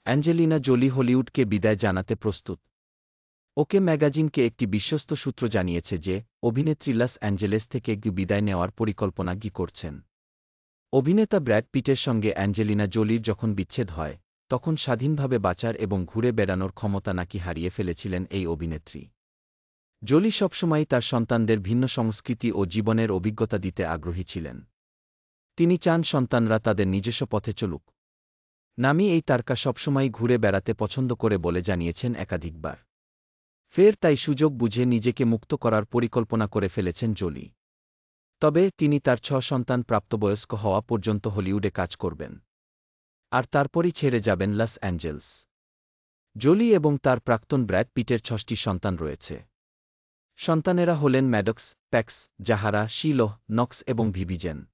Angelina Jolie হলিউডকে বিদায় জানাতে প্রস্তুত। ওকে ম্যাগাজিনকে একটি বিশ্বস্ত সূত্র জানিয়েছে যে, অভিনেত্রী লস অ্যাঞ্জেলেস থেকে বিদায় নেওয়ার পরিকল্পনা করছেন। অভিনেতা ব্র্যাড পিটের সঙ্গে অ্যাঞ্জেলিনা জোলির যখন বিচ্ছেদ হয়, তখন স্বাধীনভাবে বাঁচার এবং ঘুরে বেড়ানোর ক্ষমতা নাকি হারিয়ে ফেলেছিলেন এই অভিনেত্রী। জোলি সবসময়ই তার সন্তানদের ভিন্ন সংস্কৃতি ও জীবনের অভিজ্ঞতা দিতে আগ্রহী ছিলেন। তিনি চান সন্তানরা তাদের নিজস্ব পথে চলুক। নামি এই তারকা সবসময়ই ঘুরে বেড়াতে পছন্দ করে বলে জানিয়েছেন একাধিকবার। ফের তাই সুযোগ বুঝে নিজেকে মুক্ত করার পরিকল্পনা করে ফেলেছেন জোলি। তবে তিনি তার ৬ সন্তান প্রাপ্তবয়স্ক হওয়া পর্যন্ত হলিউডে কাজ করবেন। আর তারপরই ছেড়ে যাবেন লস অ্যাঞ্জেলস। জোলি এবং তার প্রাক্তন ব্র্যাড পিটের ৬টি সন্তান রয়েছে। সন্তানেরা হলেন ম্যাডক্স, প্যাক্স, জাহারা, শিলোহ, নক্স এবং ভিভিজেন।